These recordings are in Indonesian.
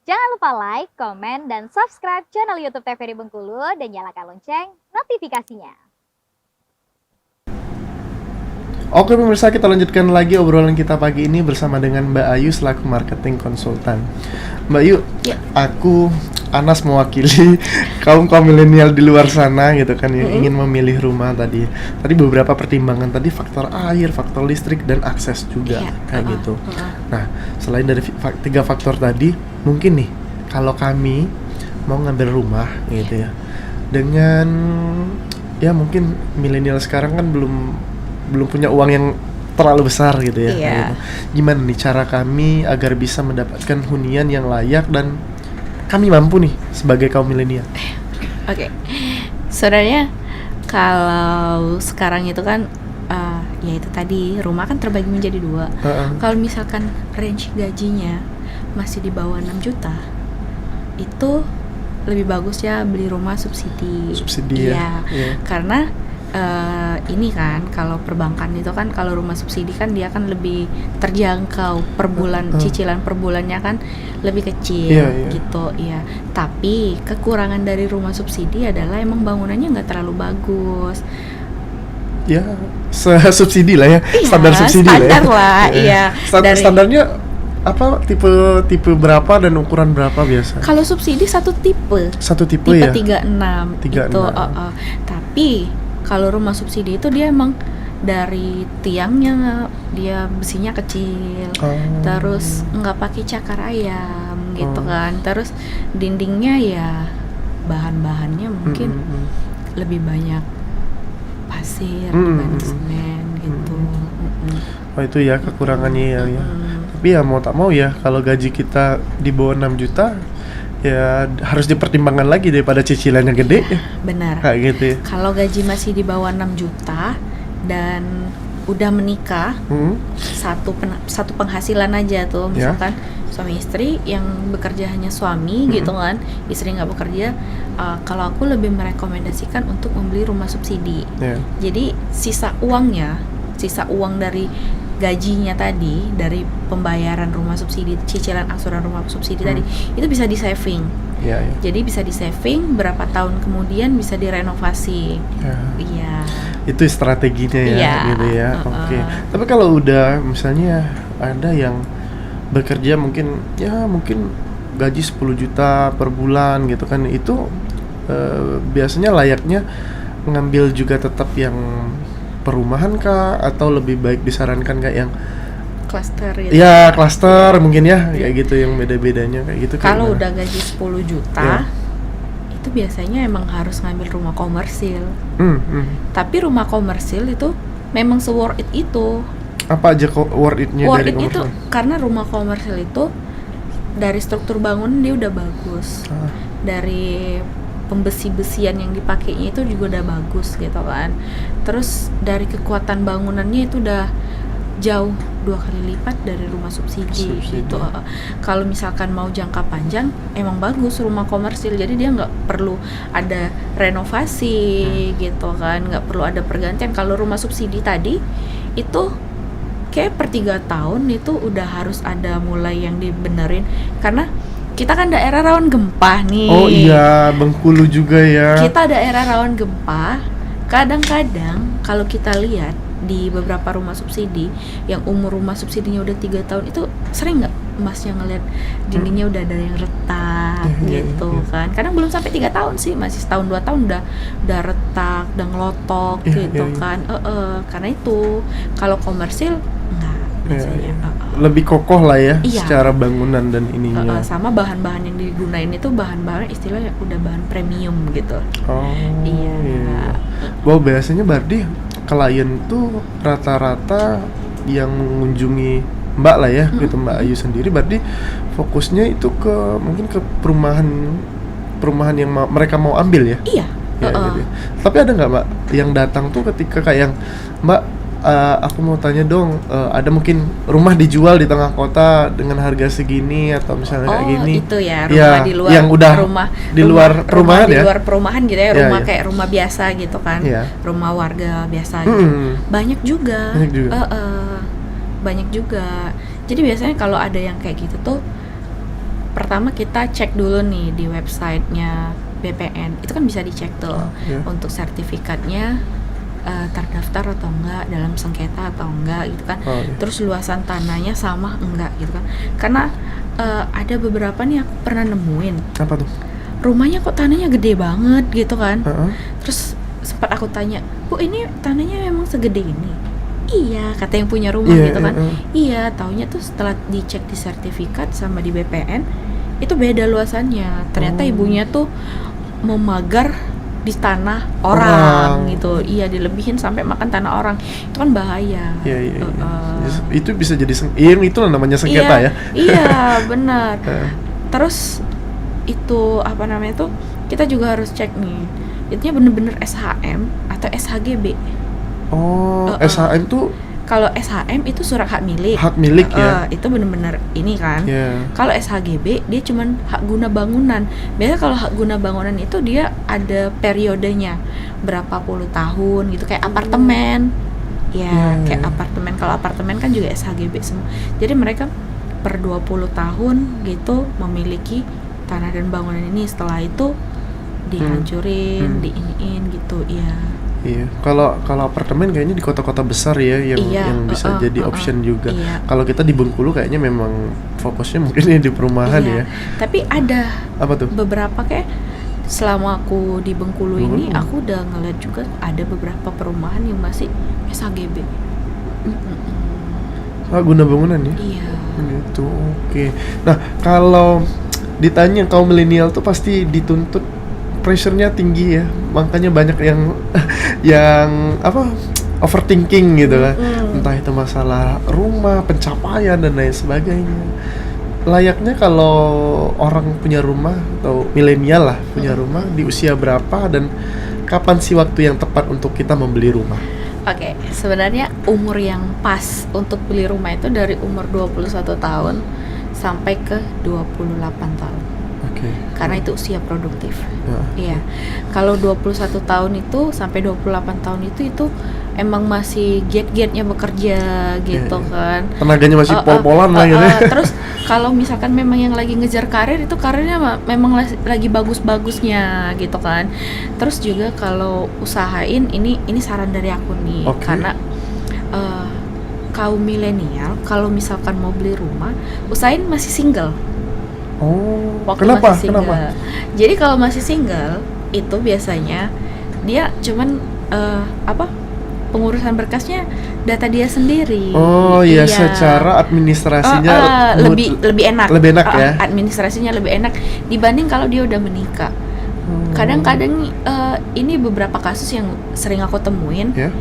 Jangan lupa like, komen, dan subscribe channel YouTube TVRI Bengkulu dan nyalakan lonceng notifikasinya. Oke pemirsa, kita lanjutkan lagi obrolan kita pagi ini bersama dengan Mbak Ayu selaku marketing konsultan. Mbak Ayu, aku Anas mewakili kaum milenial di luar sana gitu kan yang ingin memilih rumah tadi. Tadi beberapa pertimbangan tadi, faktor air, faktor listrik, dan akses juga kayak gitu. Nah, selain dari 3 faktor tadi, mungkin nih kalau kami mau ngambil rumah gitu ya, dengan ya mungkin milenial sekarang kan belum punya uang yang terlalu besar gitu ya. Gitu. Gimana nih cara kami agar bisa mendapatkan hunian yang layak dan kami mampu nih sebagai kaum milenial? Oke. Sebenarnya kalau sekarang itu kan ya itu tadi, rumah kan terbagi menjadi 2. Kalau misalkan range gajinya masih di bawah 6 juta, itu lebih bagus ya beli rumah subsidi. Ya. Karena ini kan kalau perbankan itu kan, kalau rumah subsidi kan dia kan lebih terjangkau per bulan, cicilan per bulannya kan lebih kecil gitu ya. Tapi kekurangan dari rumah subsidi adalah emang bangunannya nggak terlalu bagus. Ya, subsidi lah ya, standar subsidi standar lah ya. Standarnya apa, tipe berapa dan ukuran berapa biasa? Kalau subsidi satu tipe ya? 36 gitu. Tapi kalau rumah subsidi itu dia emang dari tiangnya dia besinya kecil, terus nggak pakai cakar ayam gitu kan, terus dindingnya ya bahan-bahannya mungkin lebih banyak pasir dibanding semen gitu. Oh itu ya kekurangannya ya. Tapi ya mau tak mau ya, kalau gaji kita di bawah 6 juta ya harus dipertimbangkan lagi daripada cicilan yang gede ya. Benar. Kayak gitu ya. Kalau gaji masih di bawah 6 juta dan udah menikah, satu penghasilan aja tuh, misalkan suami istri yang bekerja hanya suami gitu kan, istri nggak bekerja, kalau aku lebih merekomendasikan untuk membeli rumah subsidi. Jadi sisa uang dari gajinya tadi, dari pembayaran rumah subsidi, cicilan angsuran rumah subsidi tadi, itu bisa di saving. Jadi bisa di saving, berapa tahun kemudian bisa direnovasi. Itu strateginya ya, gitu ya. Oke. Tapi kalau udah misalnya ada yang bekerja mungkin gaji 10 juta per bulan gitu kan, itu biasanya layaknya ngambil juga tetap yang perumahan kah, atau lebih baik disarankan kayak yang klaster gitu? Ya klaster mungkin ya, kayak gitu, yang beda-bedanya kayak gitu. Kalau udah gaji 10 juta itu biasanya emang harus ngambil rumah komersil. Tapi rumah komersil itu memang se-worth it itu. Apa aja kok worth it-nya dari komersil? Itu karena rumah komersil itu dari struktur bangunan dia udah bagus, dari pembesi-besian yang dipakainya itu juga udah bagus gitu kan. Terus dari kekuatan bangunannya itu udah jauh 2 kali lipat dari rumah subsidi. Gitu. Kalau misalkan mau jangka panjang emang bagus rumah komersil, jadi dia nggak perlu ada renovasi gitu kan, nggak perlu ada pergantian. Kalau rumah subsidi tadi itu kayak per 3 tahun itu udah harus ada mulai yang dibenerin, karena kita kan daerah rawan gempa nih. Oh iya, Bengkulu juga ya. Kita daerah rawan gempa. Kadang-kadang kalau kita lihat di beberapa rumah subsidi yang umur rumah subsidinya udah 3 tahun, itu sering nggak masnya ngeliat dindingnya udah ada yang retak gitu kan. Kadang belum sampai 3 tahun sih, masih setahun 2 tahun udah retak, udah ngelotok gitu kan. Karena itu kalau komersil enggak biasanya. Lebih kokoh lah ya secara bangunan dan ininya. Sama bahan-bahan yang digunain itu bahan-bahan istilahnya udah bahan premium gitu. Wow, biasanya berarti klien tuh rata-rata yang mengunjungi Mbak lah ya, gitu Mbak Ayu sendiri, berarti fokusnya itu mungkin ke perumahan yang mereka mau ambil ya? Iya. Gitu. Tapi ada nggak Mbak yang datang tuh ketika kayak yang Mbak, aku mau tanya dong, ada mungkin rumah dijual di tengah kota dengan harga segini atau misalnya kayak gini? Itu ya, rumah di luar, yang udah di luar perumahan ya? Di luar perumahan gitu ya, rumah kayak rumah biasa gitu kan, rumah warga biasa gitu. Banyak juga. Banyak juga. Jadi biasanya kalau ada yang kayak gitu tuh, pertama kita cek dulu nih di websitenya BPN, itu kan bisa dicek tuh Iya. untuk sertifikatnya terdaftar atau enggak, dalam sengketa atau enggak gitu kan. Oh, iya. Terus luasan tanahnya sama enggak gitu kan. Karena ada beberapa nih aku pernah nemuin Apa tuh? rumahnya kok tanahnya gede banget gitu kan. Heeh. Terus sempat aku tanya, Bu ini tanahnya memang segede ini? Iya, kata yang punya rumah Iya, gitu kan. iya. Iya, taunya tuh setelah dicek di sertifikat sama di BPN itu beda luasannya. Ternyata Oh. ibunya tuh memagar di tanah orang Orang. gitu. Iya, dilebihin sampai makan tanah orang. Itu kan bahaya. Iya, iya, iya. Heeh. Itu bisa jadi itu namanya sengketa ya. Iya, benar. Heeh. Terus itu apa namanya tuh, kita juga harus cek nih, itunya bener-bener SHM atau SHGB. Oh, SHM tuh Kalau SHM itu surat hak milik. hak milik ya. Itu bener-bener ini kan. Iya. Kalau SHGB dia cuman hak guna bangunan. Biasanya kalau hak guna bangunan itu dia ada periodenya, berapa puluh tahun gitu, kayak apartemen. Ya, Iya, kayak iya. apartemen. Kalau apartemen kan juga SHGB semua. Jadi mereka per 20 tahun gitu memiliki tanah dan bangunan ini. Setelah itu dihancurin, diiniin gitu. Iya. Iya. Kalau apartemen kayaknya di kota-kota besar ya yang Iya, bisa jadi option juga. Iya. Kalau kita di Bengkulu kayaknya memang fokusnya mungkin ya di perumahan Iya. ya. Tapi ada Apa tuh? beberapa kayak selama aku di Bengkulu ini Bengkulu. aku udah ngeliat juga ada beberapa perumahan yang masih SHGB. Hak guna bangunan ya. Iya. Gitu. Oke. Nah, kalau ditanya kaum milenial tuh pasti dituntut pressure-nya tinggi ya. Makanya banyak yang apa? Overthinking gitu kan. Entah itu masalah rumah, pencapaian dan lain sebagainya. Layaknya kalau orang punya rumah atau milenial lah punya rumah di usia berapa dan kapan sih waktu yang tepat untuk kita membeli rumah? Oke, sebenarnya umur yang pas untuk beli rumah itu dari umur 21 tahun sampai ke 28 tahun. Oke. Karena itu usia produktif. Ya. Iya. Kalau 21 tahun itu sampai 28 tahun itu emang masih giat-giatnya bekerja gitu Iya. kan. Tenaganya masih pol-polan lah gitu. Terus kalau misalkan memang yang lagi ngejar karir itu karirnya memang lagi bagus-bagusnya gitu kan. Terus juga kalau usahain ini saran dari aku nih. Oke. Karena kaum milenial kalau misalkan mau beli rumah, usahain masih single. Oh, Waktu kenapa? masih single. Kenapa? Jadi kalau masih single itu biasanya dia cuman pengurusan berkasnya data dia sendiri. Oh iya, Iya. secara administrasinya lebih enak. lebih enak ya. Administrasinya lebih enak dibanding kalau dia udah menikah. Kadang-kadang ini beberapa kasus yang sering aku temuin. Ya.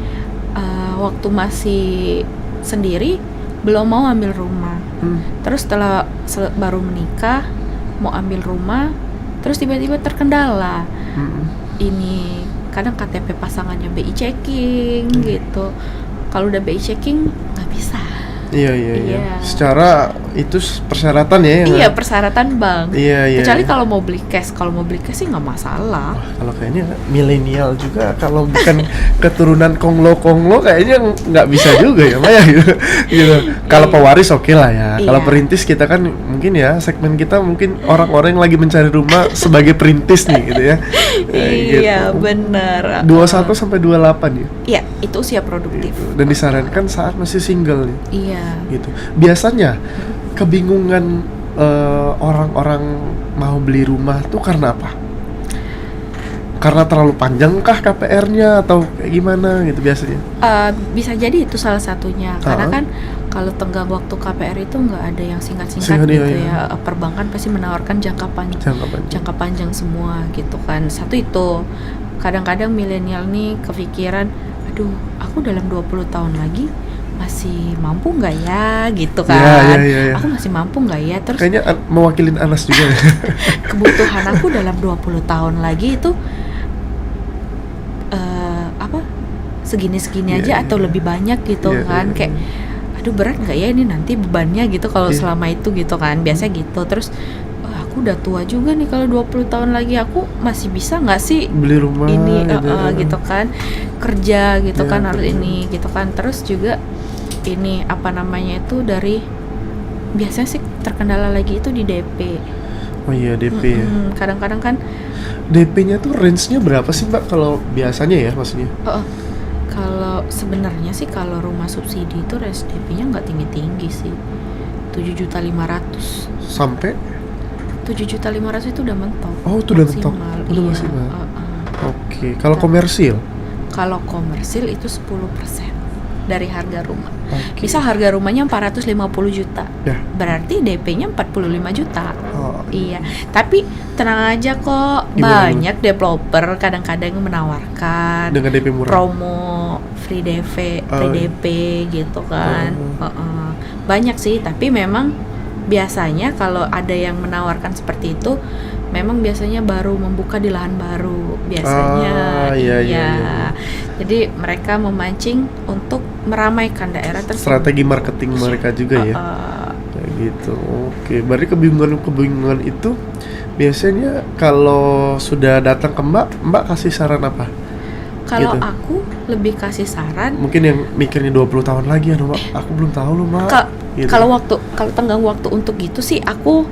Waktu masih sendiri belum mau ambil rumah. Terus setelah baru menikah mau ambil rumah, terus tiba-tiba terkendala. Ini kadang KTP pasangannya BI checking gitu. Kalau udah BI checking nggak bisa. Iya. Iya. Secara itu persyaratan ya. Iya, persyaratan bank. Iya. Kecuali kalau mau beli cash sih nggak masalah. Kalau kayaknya milenial juga kalau bukan keturunan konglo kayaknya nggak bisa juga ya Maya gitu. Kalau pewaris oke lah ya. Kalau Iya. perintis kita kan mungkin ya segmen kita mungkin orang-orang yang lagi mencari rumah sebagai perintis nih gitu ya. Iya, Gitu. benar. 21 sampai 28 ya. Iya, itu usia produktif. Gitu. Dan disarankan saat masih single nih. Iya. Gitu. Biasanya kebingungan orang-orang mau beli rumah tuh karena apa? Karena terlalu panjang kah KPR-nya atau kayak gimana gitu biasanya? Bisa jadi itu salah satunya. Karena kan kalau tenggang waktu KPR itu nggak ada yang singkat-singkat gitu ya. Perbankan pasti menawarkan jangka panjang semua gitu kan. Satu itu. Kadang-kadang milenial nih kepikiran, aduh, aku dalam 20 tahun lagi masih mampu nggak ya gitu kan. Iya. Aku masih mampu nggak ya, terus Kayaknya mewakilin Anas juga ya. kebutuhan aku dalam 20 tahun lagi itu segini-segini aja atau lebih banyak gitu kan. Kayak aduh, berat nggak ya ini nanti bebannya gitu kalau selama itu gitu kan. Biasa gitu. Terus aku udah tua juga nih, kalau 20 tahun lagi aku masih bisa nggak sih Beli rumah ini gitu kan, kerja gitu kan, harus betul. ini gitu kan. Terus juga ini apa namanya itu dari biasanya sih terkendala lagi itu di DP. Oh iya, DP ya. Kadang-kadang kan DP-nya tuh range-nya berapa sih Mbak kalau biasanya ya maksudnya? kalau sebenarnya sih kalau rumah subsidi itu range DP-nya nggak tinggi-tinggi sih. 7.500.000. Sampai? 7.500.000 itu udah mentok. Oh, itu udah mentok. Udah Iya, maksimal. Oke, kalau komersil? Kalau komersil itu 10% dari harga rumah. Oke. Misal harga rumahnya 450 juta. Ya. Berarti DP-nya 45 juta. Oh, Iya, tapi tenang aja kok, Gimana, banyak developer kadang-kadang menawarkan dengan DP murah. promo free DP, free Oh. DP gitu kan. Oh. Banyak sih, tapi memang biasanya kalau ada yang menawarkan seperti itu, memang biasanya baru membuka di lahan baru biasanya. Iya. Jadi mereka memancing untuk meramaikan daerah tersebut. Strategi marketing mereka juga ya. Kayak gitu. Oke, berarti kebingungan itu biasanya kalau sudah datang ke Mbak kasih saran apa? Kalau Gitu. aku lebih kasih saran Mungkin yang mikirnya 20 tahun lagi ya, Mbak. Aku belum tahu loh, Mbak. Gitu. kalau tenggang waktu untuk gitu sih aku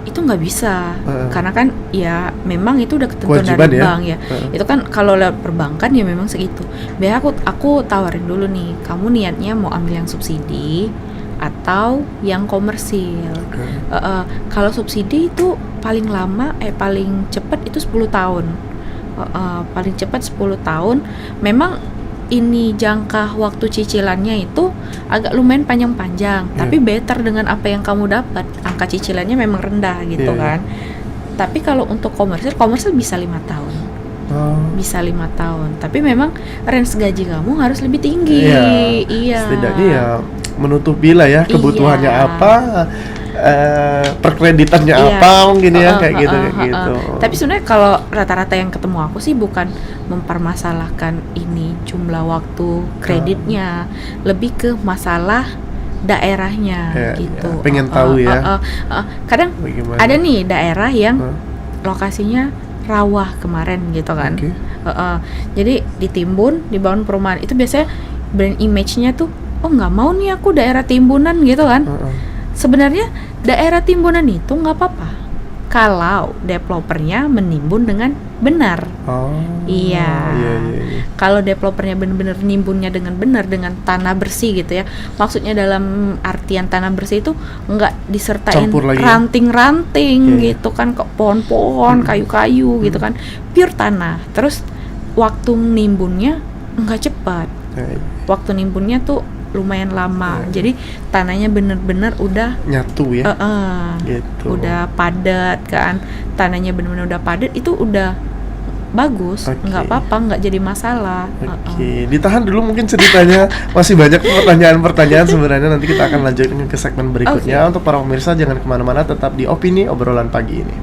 itu nggak bisa. Karena kan ya memang itu udah ketentuan Kewajiban dari ya? bank ya. Itu kan kalau lewat perbankan ya memang segitu. Biar aku tawarin dulu nih, kamu niatnya mau ambil yang subsidi atau yang komersil. Kalau subsidi itu paling cepat itu 10 tahun. Paling cepat 10 tahun. Memang ini jangka waktu cicilannya itu agak lumayan panjang-panjang, tapi better dengan apa yang kamu dapat. Angka cicilannya memang rendah gitu kan. Tapi kalau untuk komersil bisa 5 tahun. Bisa 5 tahun. Tapi memang range gaji kamu harus lebih tinggi. Iya. Setidaknya ya menutupi lah ya kebutuhannya apa, perkreditannya apa mungkin ya kayak gitu. Tapi sebenarnya kalau rata-rata yang ketemu aku sih bukan mempermasalahkan ini jumlah waktu kreditnya, lebih ke masalah daerahnya gitu. Pengen tahu ya. Kadang bagaimana? ada nih daerah yang lokasinya rawa kemarin gitu kan. Jadi ditimbun, dibangun perumahan, itu biasanya brand image-nya tuh, oh nggak mau nih aku daerah timbunan gitu kan. Sebenarnya daerah timbunan itu nggak apa-apa kalau developernya menimbun dengan benar. Iya. Kalau developernya benar-benar nimbunnya dengan benar, dengan tanah bersih gitu ya. Maksudnya dalam artian tanah bersih itu nggak disertain ranting-ranting gitu kan, kok pohon-pohon, kayu-kayu gitu kan. Pure tanah. Terus waktu nimbunnya nggak cepat. Waktu nimbunnya tuh lumayan lama. Jadi tanahnya bener-bener udah nyatu ya. Gitu. Udah padat kan. Tanahnya bener-bener udah padat, itu udah bagus. Nggak apa-apa, nggak jadi masalah. Ditahan dulu mungkin ceritanya. Masih banyak pertanyaan-pertanyaan sebenarnya. Nanti kita akan lanjutkan ke segmen berikutnya. Untuk para pemirsa jangan kemana-mana, tetap di Opini Obrolan Pagi ini.